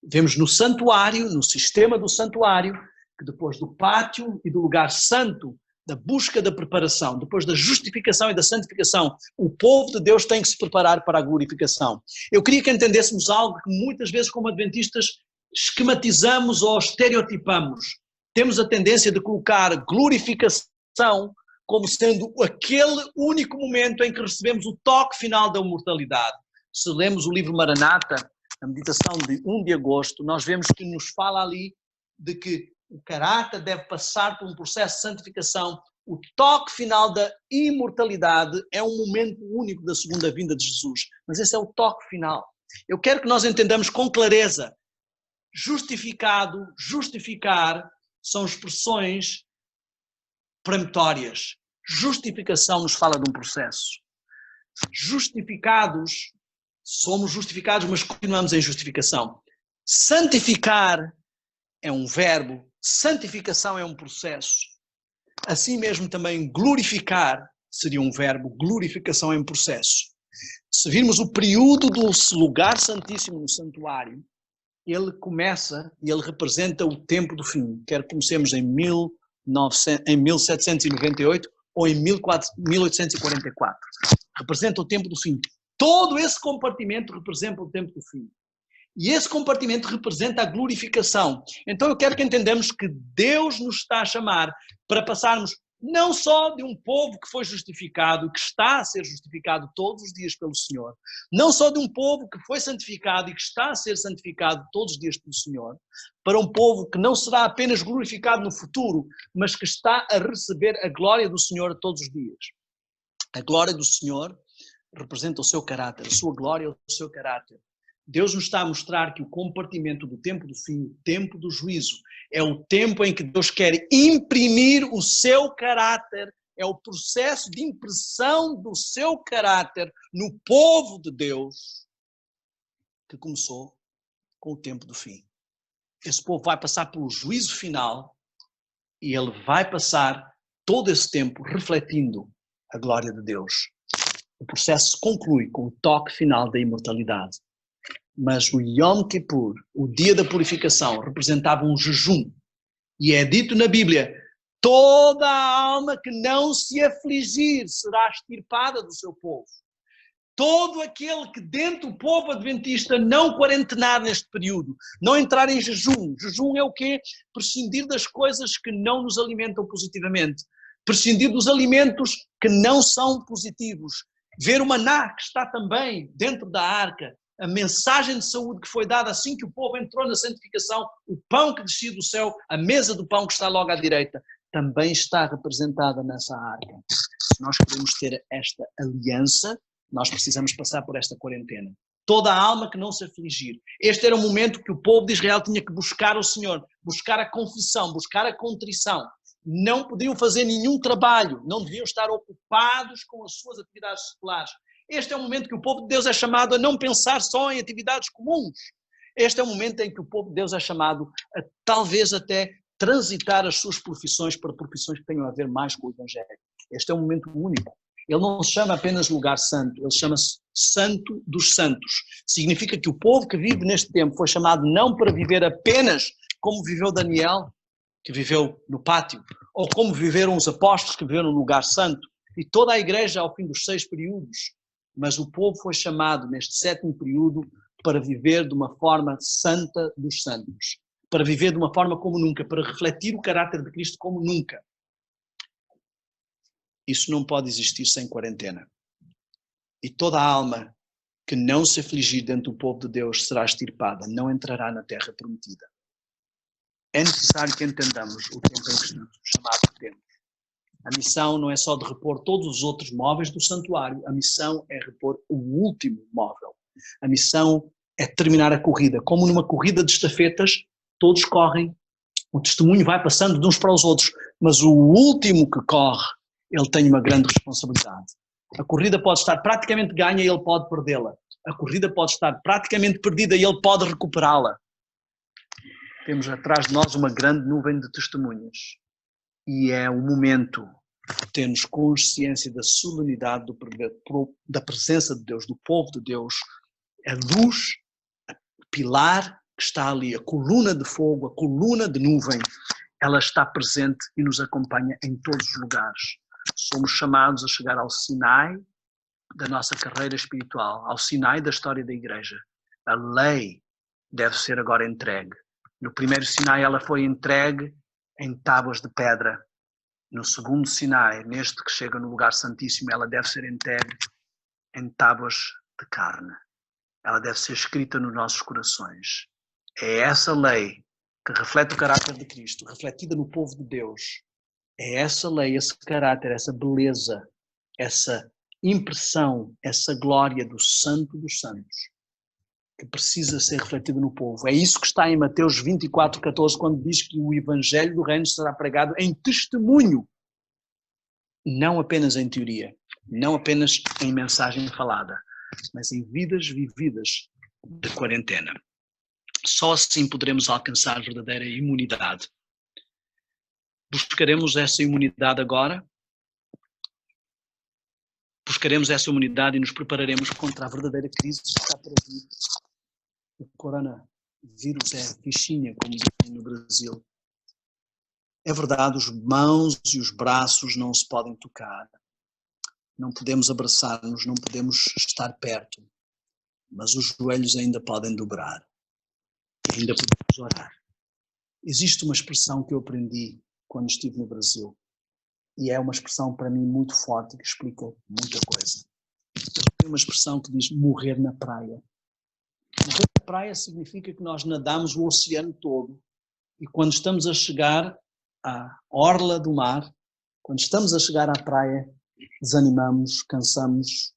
Vemos no santuário, no sistema do santuário, que depois do pátio e do lugar santo, da busca da preparação, depois da justificação e da santificação, o povo de Deus tem que se preparar para a glorificação. Eu queria que entendêssemos algo que muitas vezes como adventistas esquematizamos ou estereotipamos. Temos a tendência de colocar glorificação como sendo aquele único momento em que recebemos o toque final da imortalidade. Se lemos o livro Maranata, a meditação de 1 de agosto, nós vemos que nos fala ali de que o caráter deve passar por um processo de santificação. O toque final da imortalidade é um momento único da segunda vinda de Jesus. Mas esse é o toque final. Eu quero que nós entendamos com clareza. Justificado, justificar são expressões peremptórias. Justificação nos fala de um processo. Justificados, somos justificados, mas continuamos em justificação. Santificar é um verbo, santificação é um processo. Assim mesmo também glorificar seria um verbo, glorificação é um processo. Se virmos o período do lugar santíssimo no santuário, ele começa e ele representa o tempo do fim. Quer que comecemos em 1798 ou em 1844. Representa o tempo do fim. Todo esse compartimento representa o tempo do fim. E esse compartimento representa a glorificação. Então eu quero que entendamos que Deus nos está a chamar para passarmos não só de um povo que foi justificado, que está a ser justificado todos os dias pelo Senhor, não só de um povo que foi santificado e que está a ser santificado todos os dias pelo Senhor, para um povo que não será apenas glorificado no futuro, mas que está a receber a glória do Senhor todos os dias. A glória do Senhor representa o seu caráter, a sua glória é o seu caráter. Deus nos está a mostrar que o compartimento do tempo do fim, o tempo do juízo, é o tempo em que Deus quer imprimir o seu caráter, é o processo de impressão do seu caráter no povo de Deus, que começou com o tempo do fim. Esse povo vai passar pelo juízo final e ele vai passar todo esse tempo refletindo a glória de Deus. O processo se conclui com o toque final da imortalidade. Mas o Yom Kippur, o dia da purificação, representava um jejum. E é dito na Bíblia, toda a alma que não se afligir será extirpada do seu povo. Todo aquele que dentro do povo adventista não quarentenar neste período, não entrar em jejum. Jejum é o quê? Prescindir das coisas que não nos alimentam positivamente. Prescindir dos alimentos que não são positivos. Ver o maná que está também dentro da arca. A mensagem de saúde que foi dada assim que o povo entrou na santificação. O pão que descia do céu, a mesa do pão que está logo à direita, também está representada nessa arca. Se nós queremos ter esta aliança, nós precisamos passar por esta quarentena. Toda a alma que não se afligir. Este era o momento que o povo de Israel tinha que buscar o Senhor, buscar a confissão, buscar a contrição. Não podiam fazer nenhum trabalho, não deviam estar ocupados com as suas atividades seculares. Este é o momento que o povo de Deus é chamado a não pensar só em atividades comuns. Este é o momento em que o povo de Deus é chamado a talvez até transitar as suas profissões para profissões que tenham a ver mais com o Evangelho. Este é um momento único. Ele não se chama apenas lugar santo, ele chama-se Santo dos Santos. Significa que o povo que vive neste tempo foi chamado não para viver apenas como viveu Daniel, que viveu no pátio, ou como viveram os apóstolos que viveram no lugar santo, e toda a igreja ao fim dos 6 períodos, mas o povo foi chamado neste 7º período para viver de uma forma santa dos santos, para viver de uma forma como nunca, para refletir o caráter de Cristo como nunca. Isso não pode existir sem quarentena. E toda a alma que não se afligir dentro do povo de Deus será extirpada, não entrará na terra prometida. É necessário que entendamos o tempo em que estamos, o chamado tempo. A missão não é só de repor todos os outros móveis do santuário, a missão é repor o último móvel. A missão é terminar a corrida. Como numa corrida de estafetas, todos correm, o testemunho vai passando de uns para os outros, mas o último que corre, ele tem uma grande responsabilidade. A corrida pode estar praticamente ganha e ele pode perdê-la. A corrida pode estar praticamente perdida e ele pode recuperá-la. Temos atrás de nós uma grande nuvem de testemunhas. E é o momento de termos consciência da solenidade da presença de Deus, do povo de Deus. A luz, o pilar que está ali, a coluna de fogo, a coluna de nuvem, ela está presente e nos acompanha em todos os lugares. Somos chamados a chegar ao Sinai da nossa carreira espiritual, ao Sinai da história da igreja. A lei deve ser agora entregue. No primeiro Sinai ela foi entregue em tábuas de pedra. No segundo Sinai, neste que chega no lugar santíssimo, ela deve ser entregue em tábuas de carne. Ela deve ser escrita nos nossos corações. É essa lei que reflete o caráter de Cristo, refletida no povo de Deus. É essa lei, esse caráter, essa beleza, essa impressão, essa glória do Santo dos Santos que precisa ser refletida no povo. É isso que está em Mateus 24:14, quando diz que o Evangelho do Reino será pregado em testemunho, não apenas em teoria, não apenas em mensagem falada, mas em vidas vividas de quarentena. Só assim poderemos alcançar verdadeira imunidade. Buscaremos essa imunidade agora? Buscaremos essa imunidade e nos prepararemos contra a verdadeira crise que está por vir. O coronavírus é fichinha, como dizem no Brasil. É verdade, os mãos e os braços não se podem tocar. Não podemos abraçar-nos, não podemos estar perto. Mas os joelhos ainda podem dobrar. Ainda podemos orar. Existe uma expressão que eu aprendi quando estive no Brasil. E é uma expressão para mim muito forte que explica muita coisa. Tem uma expressão que diz morrer na praia. Morrer na praia significa que nós nadamos o oceano todo e quando estamos a chegar à orla do mar, quando estamos a chegar à praia, desanimamos, cansamos,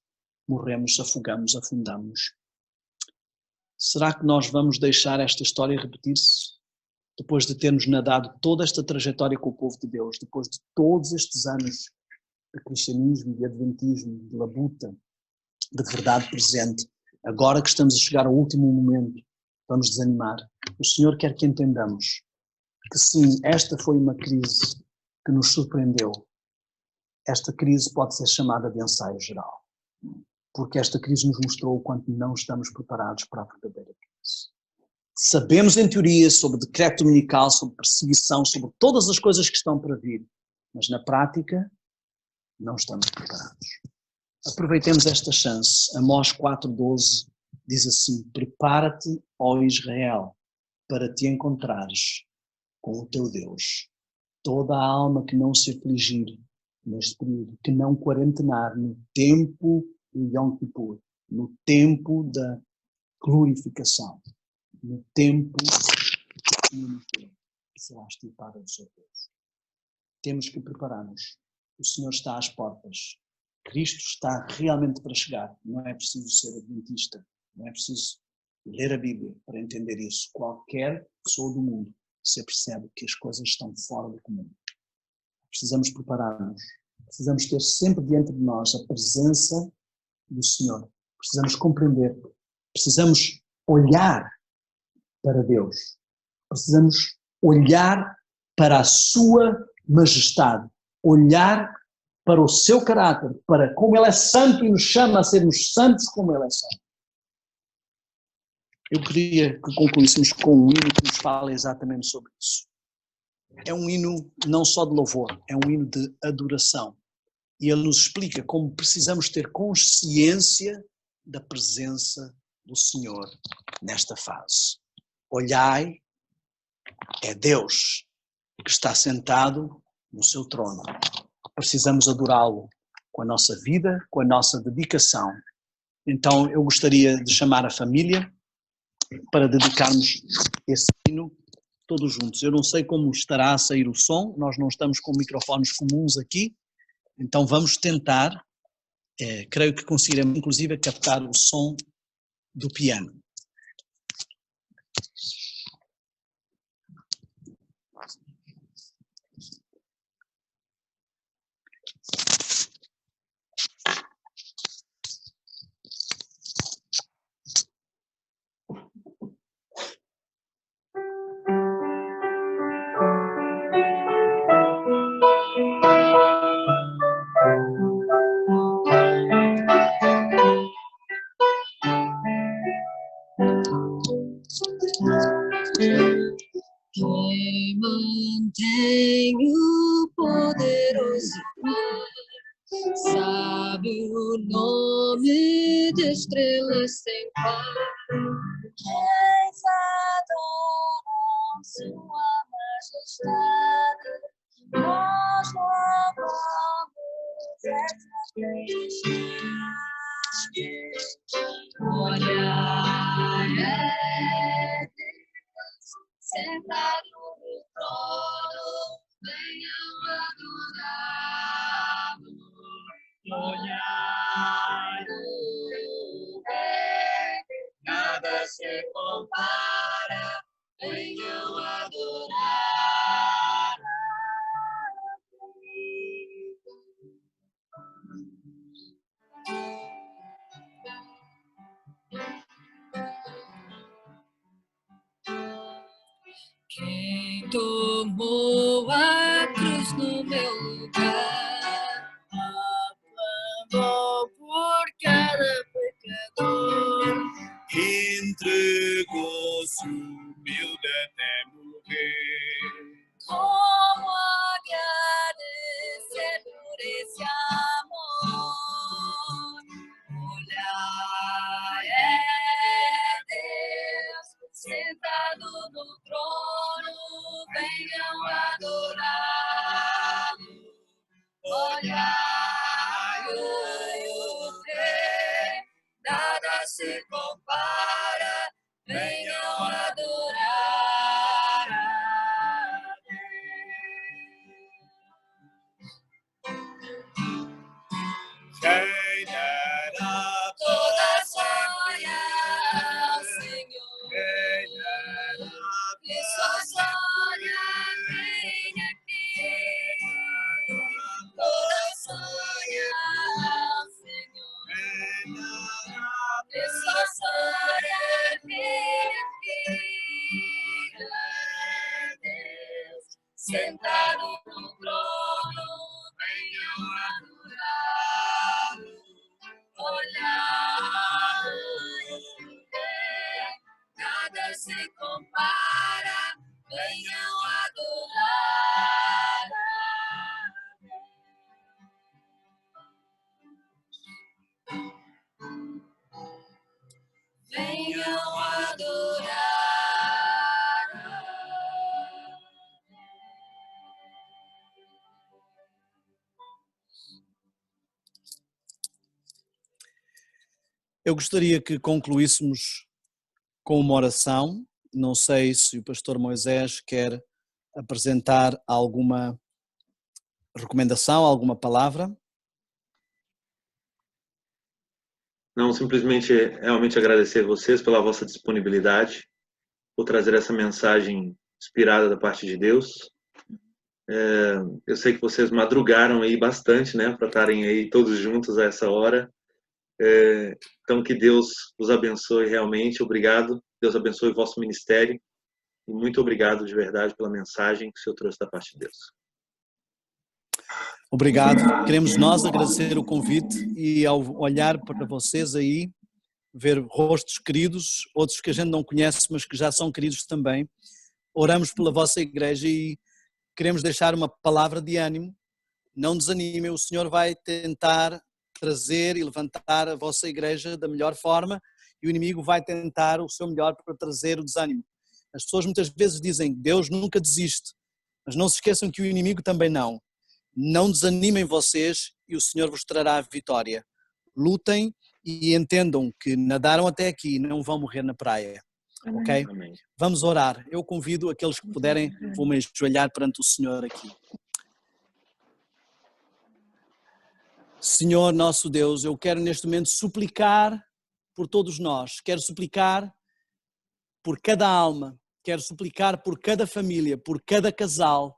morremos, afogamos, afundamos. Será que nós vamos deixar esta história repetir-se? Depois de termos nadado toda esta trajetória com o povo de Deus, depois de todos estes anos de cristianismo, de adventismo, de labuta, de verdade presente, agora que estamos a chegar ao último momento, vamos desanimar. O Senhor quer que entendamos que sim, esta foi uma crise que nos surpreendeu. Esta crise pode ser chamada de ensaio geral. porque esta crise nos mostrou o quanto não estamos preparados para a verdadeira crise. Sabemos em teoria sobre decreto dominical, sobre perseguição, sobre todas as coisas que estão para vir, mas na prática não estamos preparados. Aproveitemos esta chance. Amós 4,12 diz assim: prepara-te, ó Israel, para te encontrares com o teu Deus. Toda a alma que não se afligir neste período, que não quarentenar no tempo de Yom Kippur, no tempo da glorificação, no tempo que será extirpada do seu Deus. Temos que preparar-nos. O Senhor está às portas. Cristo está realmente para chegar. Não é preciso ser adventista, não é preciso ler a Bíblia para entender isso. Qualquer pessoa do mundo se percebe que as coisas estão fora do comum. Precisamos preparar-nos. Precisamos ter sempre diante de nós a presença do Senhor. Precisamos compreender. Precisamos olhar para Deus. Precisamos olhar para a sua majestade. Olhar para o seu caráter, para como Ele é santo e nos chama a sermos santos como Ele é santo. Eu queria que concluíssemos com um hino que nos fala exatamente sobre isso. É um hino não só de louvor, é um hino de adoração. E ele nos explica como precisamos ter consciência da presença do Senhor nesta fase. Olhai, é Deus que está sentado no seu trono. Precisamos adorá-lo com a nossa vida, com a nossa dedicação. Então eu gostaria de chamar a família para dedicarmos esse hino todos juntos. Eu não sei como estará a sair o som, nós não estamos com microfones comuns aqui, então vamos tentar, creio que conseguiremos inclusive captar o som do piano. Quem mantém o poderoso Pai, sabe o nome de estrelas sem par. Reis adoram sua majestade, nós louvamos essa majestade. Olhai, é Deus sentado no trono, venham adorá-lo. Olhai, o Rei, nada se compara, venham adorar. Quem tomou a cruz no meu lugar, clamou por cada pecador, entregou-se humilde até morrer. como agradecer por esse amor? Olhai, é Deus sentado no trono, venham adorá-lo. Olhai, o Rei, nada se compara, venham adorar a Deus. Quem dará Toda glória ao Senhor, quem dará e sua glória vem aqui. Toda glória ao Senhor, quem dará e sua glória Eu gostaria que concluíssemos com uma oração. Não sei se o pastor Moisés quer apresentar alguma recomendação, alguma palavra. Não, simplesmente realmente agradecer vocês pela vossa disponibilidade, por trazer essa mensagem inspirada da parte de Deus. Eu sei que vocês madrugaram aí bastante, né, para estarem aí todos juntos a essa hora. Então, que Deus os abençoe realmente. Obrigado. Deus abençoe o vosso ministério. E muito obrigado de verdade pela mensagem que o Senhor trouxe da parte de Deus. Obrigado. Queremos nós agradecer o convite e ao olhar para vocês aí, ver rostos queridos, outros que a gente não conhece, mas que já são queridos também. Oramos pela vossa igreja e queremos deixar uma palavra de ânimo. Não desanimem, o Senhor vai tentar trazer e levantar a vossa igreja da melhor forma e o inimigo vai tentar o seu melhor para trazer o desânimo. As pessoas muitas vezes dizem, Deus nunca desiste, mas não se esqueçam que o inimigo também não. Não desanimem vocês e o Senhor vos trará a vitória. Lutem e entendam que nadaram até aqui e não vão morrer na praia. Ok? Amém. Vamos orar. Eu convido aqueles que puderem, vou-me ajoelhar perante o Senhor aqui. Senhor nosso Deus, eu quero neste momento suplicar por todos nós. Quero suplicar por cada alma. Quero suplicar por cada família, por cada casal,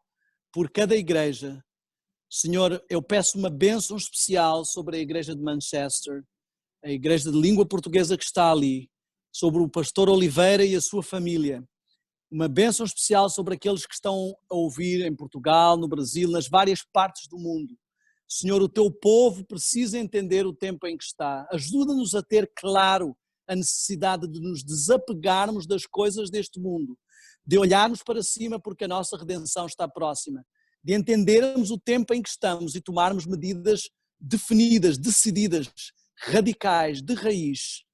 por cada igreja. Senhor, eu peço uma bênção especial sobre a igreja de Manchester, a igreja de língua portuguesa que está ali, sobre o pastor Oliveira e a sua família. Uma bênção especial sobre aqueles que estão a ouvir em Portugal, no Brasil, nas várias partes do mundo. Senhor, o teu povo precisa entender o tempo em que está. Ajuda-nos a ter claro a necessidade de nos desapegarmos das coisas deste mundo, de olharmos para cima porque a nossa redenção está próxima, de entendermos o tempo em que estamos e tomarmos medidas definidas, decididas, radicais, de raiz,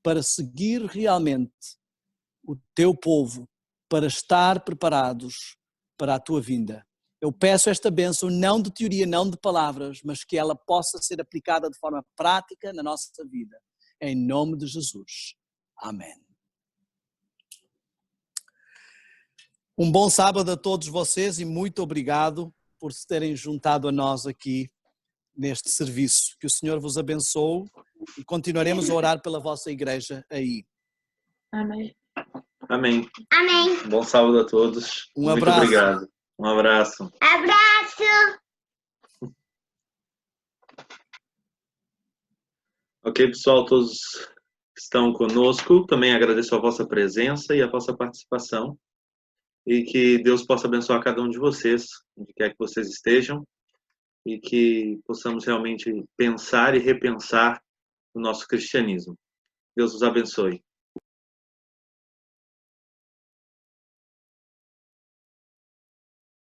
para seguir realmente o teu povo, para estar preparados para a tua vinda. Eu peço esta bênção não de teoria, não de palavras, mas que ela possa ser aplicada de forma prática na nossa vida. Em nome de Jesus. Amém. Um bom sábado a todos vocês e muito obrigado por se terem juntado a nós aqui neste serviço. Que o Senhor vos abençoe e continuaremos a orar pela vossa igreja aí. Amém. Amém. Amém. Bom sábado a todos. Um Muito abraço. obrigado. Um abraço. Abraço. Ok, pessoal, todos que estão conosco, também agradeço a vossa presença e a vossa participação. E que Deus possa abençoar cada um de vocês, onde quer que vocês estejam, e que possamos realmente pensar e repensar o nosso cristianismo. Deus os abençoe.